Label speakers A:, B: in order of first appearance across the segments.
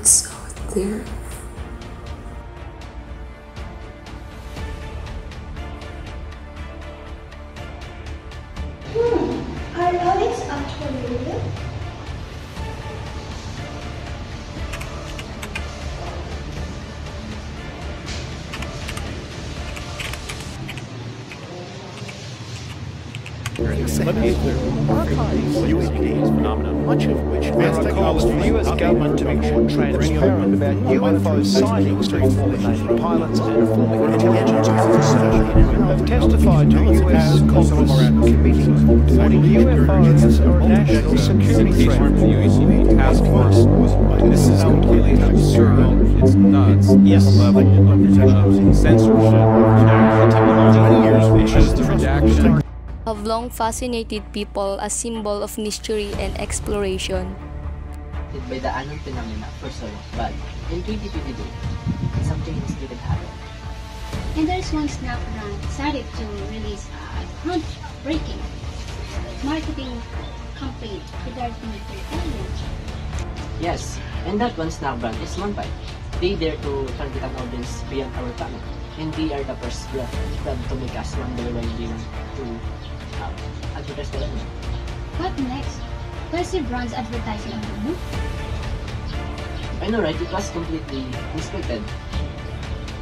A: what's out there.
B: Are aliens actually real?
C: Let me be clear. UAP is a phenomenon, much of which advanced technology for the U.S. government to make more transparent about UFO sightings to informing pilots and informing intelligence officers have testified to U.S. Congress committee warning UFOs are a national security threat.
D: Task Force. This is completely absurd. It's nuts. Yes. The level of censorship and technological years the redaction.
E: Have long fascinated people as symbol of mystery and exploration.
F: By the unknown phenomena for so long, but in 2022, something unexpected happened.
B: And there's one Snapdragon decided to release a groundbreaking marketing campaign regarding their aliens.
F: Yes, and that one Snapdragon is Monpie. They dare to target an audience beyond our planet, and they are the first brand to make us wonder why they want to advertise the land.
B: What next? Percy Brand's advertising on the moon?
F: I know, right? It was completely unexpected.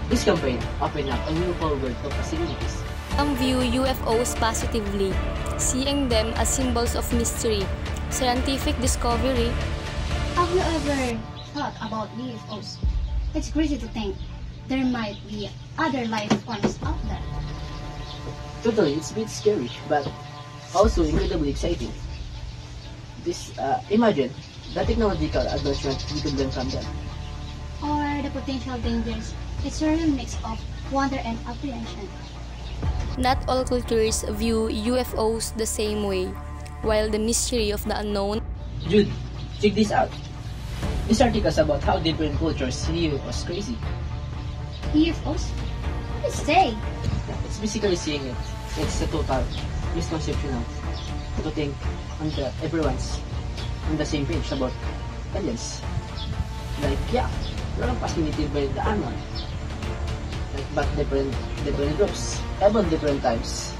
F: This campaign opened up a new world of possibilities.
E: Some view UFOs positively, seeing them as symbols of mystery, scientific discovery.
B: Have you ever thought about UFOs? It's crazy to think there might be other life forms out there.
F: Totally, it's a bit scary, but also incredibly exciting. Imagine the technological advancement we could learn from them.
B: Or the potential dangers. It's a real mix of wonder and apprehension.
E: Not all cultures view UFOs the same way, while the mystery of the unknown.
F: Jude, check this out. This article is about how different cultures see UFOs crazy.
B: UFOs? What does it say?
F: It's basically saying it. It's a total misconception to think everyone's on the same page about aliens. Like, yeah, we're all fascinated by the unknown. Like, but different groups, even different times,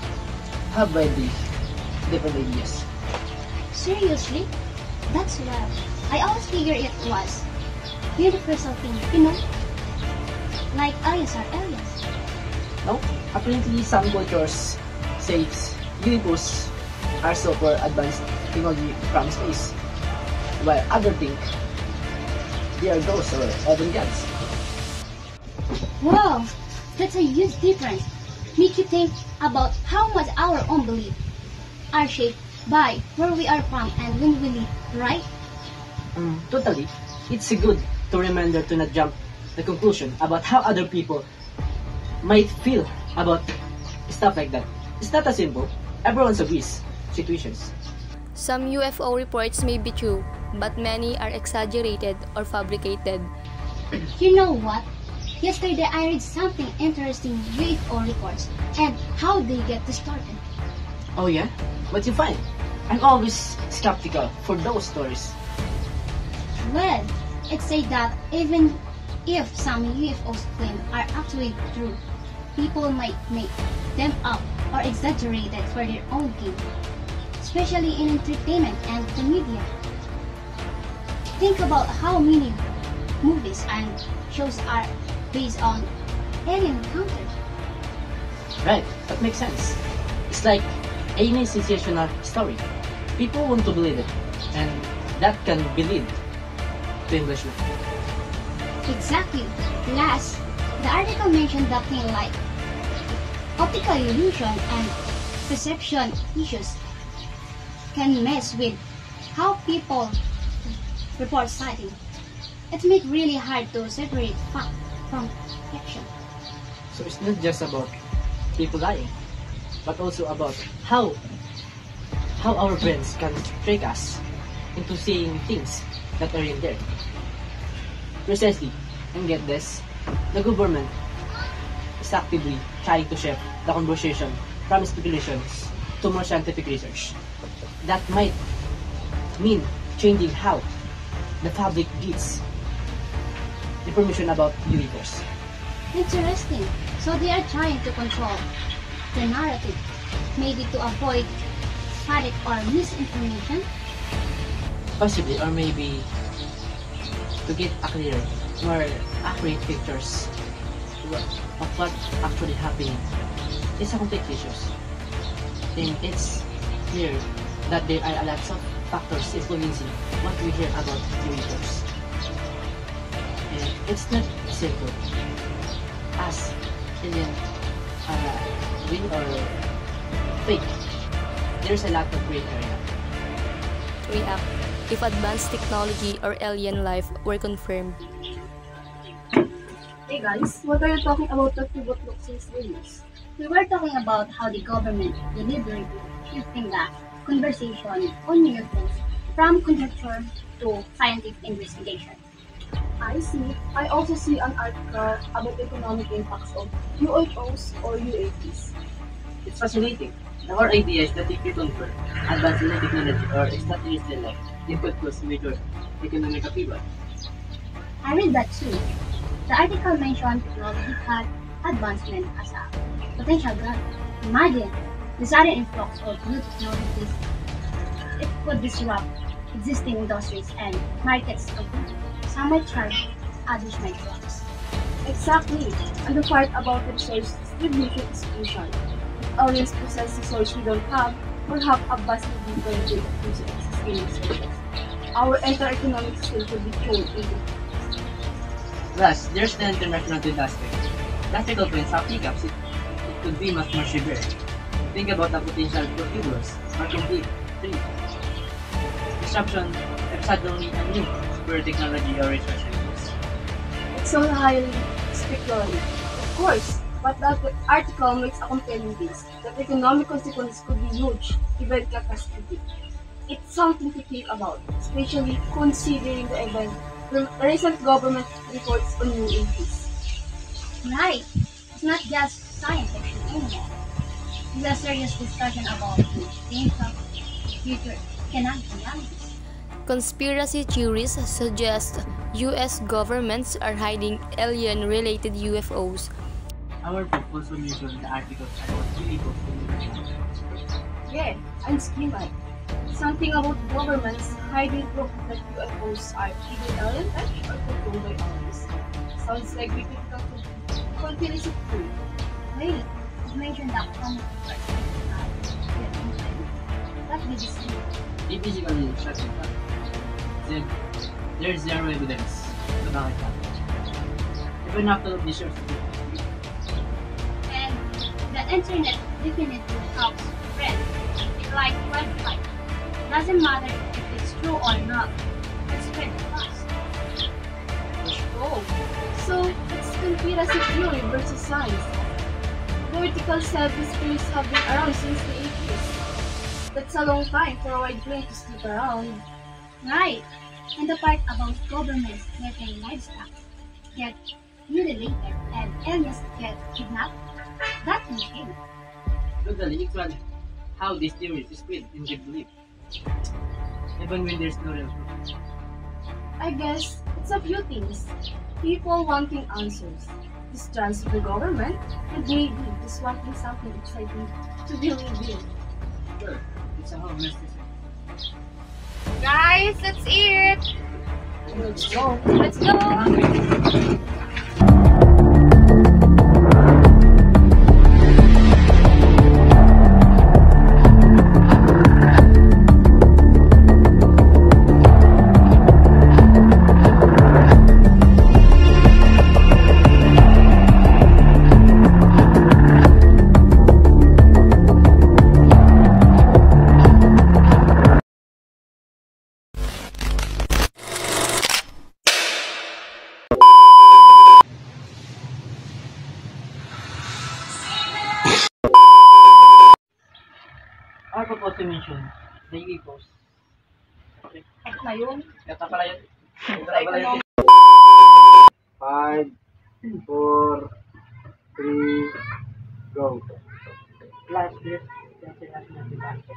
F: have widely different ideas.
B: Seriously? That's wild. I always figured it was universal thing, you know? Like aliens are aliens.
F: No, apparently some cultures say UFOs are super advanced technology from space, while others think they are ghosts or even gods.
B: Wow, that's a huge difference. Make you think about how much our own beliefs are shaped by where we are from and when we live, right?
F: Totally. It's good to remember to not jump the conclusion about how other people might feel about stuff like that. It's not as simple. Everyone's agrees situations.
E: Some UFO reports may be true, but many are exaggerated or fabricated.
B: You know what? Yesterday I read something interesting UFO reports and how they get distorted.
F: Oh yeah? What you find? I'm always skeptical for those stories.
B: Well, it said that even if some UFOs claim are actually true, people might make them up or exaggerate it for their own gain, especially in entertainment and the media. Think about how many movies and shows are based on alien encounters.
F: Right, that makes sense. It's like any sensational story. People want to believe it, and that can be lead to Englishman.
B: Exactly. Last, the article mentioned that things like optical illusion and perception issues can mess with how people report sighting. It makes it really hard to separate fact from fiction.
F: So it's not just about people lying, but also about how our brains can trick us into seeing things that are in there. Precisely, and get this, the government is actively trying to shift the conversation from speculations to more scientific research. That might mean changing how the public views information about UFOs.
B: Interesting. So they are trying to control the narrative, maybe to avoid panic or misinformation.
F: Possibly, or maybe to get a clearer, more accurate pictures of what actually happening. It's a complex issue. And it's clear that there are a lot of factors influencing what we hear about UFOs. And it's not simple as alien real or fake. There's a lot of gray area.
E: React if advanced technology or alien life were confirmed.
A: Hey guys, what are you talking about that you got look since the news?
B: We were talking about how the government deliberately shifting the conversation on UFOs from conjecture to scientific investigation.
A: I see. I also see an article about the economic impacts of UFOs or UAPs.
F: It's fascinating. The whole idea is that if you convert advanced alien technology or extraterrestrial life, it could cause major economic upheaval.
B: I read that too. The article mentioned technological advancement as a potential driver. Imagine the sudden influx of new technologies. It could disrupt existing industries and markets completely. Some might charge, others might collapse.
A: Exactly. And the part about the resource distribution is crucial. If aliens possess resources we don't have, or have a vastly different way of using existing resources, our entire economic system could be thrown into.
F: Plus, there's the international trade aspect. Practical trends have hiccups. It could be much more severe. Think about the potential for wars or complete trade disruption if suddenly a new for technology or resources.
A: It's so highly speculative, of course, but the article makes a compelling case that economic consequences could be huge, even catastrophic. It's something to think about, especially considering the recent government reports on new increase.
B: Right. It's not just science fiction anymore. It's a serious discussion about the potential future economic realities.
E: Conspiracy theories suggest US governments are hiding alien-related UFOs.
F: Our book also mentioned the articles about UFOs.
A: Yeah, I'm scheming. Something about governments hiding proof that UFOs are either alien or controlled by aliens. Sounds like we could talk to conspiracy theory.
B: Wait, you mentioned that common first. What did you say?
F: They basically shut it down. Then, there's zero evidence to back it up. Even after the source.
B: And the internet definitely helps spread. Like wildfire. Doesn't matter if it's true or not. It's spread fast.
A: Oh, so it's conspiracy theory versus science. Theoretical self-these theories have been around since the 80s. That's a long time for a wide brain to stick around.
B: Right. And the part about governments letting livestock get mutilated and aliens get kidnapped, that can change.
F: Totally equal how these theories spread in the belief. Even when there's no real proof.
A: I guess it's a few things. People wanting answers, distrust of the government, and maybe just wanting something exciting to believe in.
F: Sure, it's a whole mess.
A: Guys, let's eat! Let's go! Let's go!
F: Or propose to mention the UFOs. Okay.
A: Na yun.
F: Kata pala yun. Kata pala yun.
G: 5, 4, 3, go.
F: Last year, international disaster.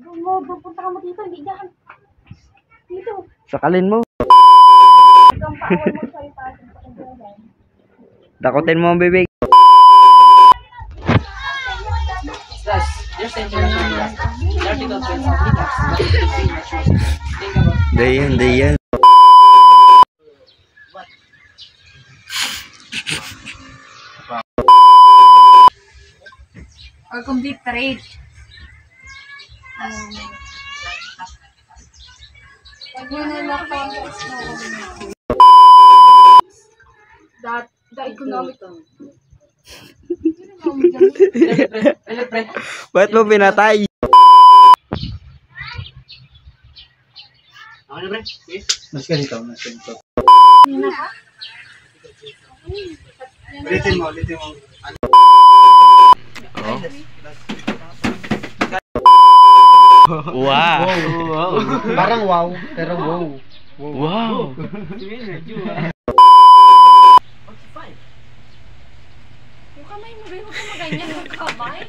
A: Punta ka mo dito, hindi dyan. Dito.
H: Sakalin mo.
A: Ikaw paawal mo sa itasin sa kanya.
H: Dakotin mo ang bibig.
F: Thus, there's interaction that the article trends on recaps, but it is very much used. Think about
H: Dayan.
A: Or complete trade. That the economic
H: Ba't mo pinatay?
F: Ako na, pre. Yes.
G: Mas ganito. Ulitin mo.
H: Wow.
G: Parang wow, pero wow.
H: Wow.
A: Yung kamay mo, huwag ka maganyan, huwag ka kamay.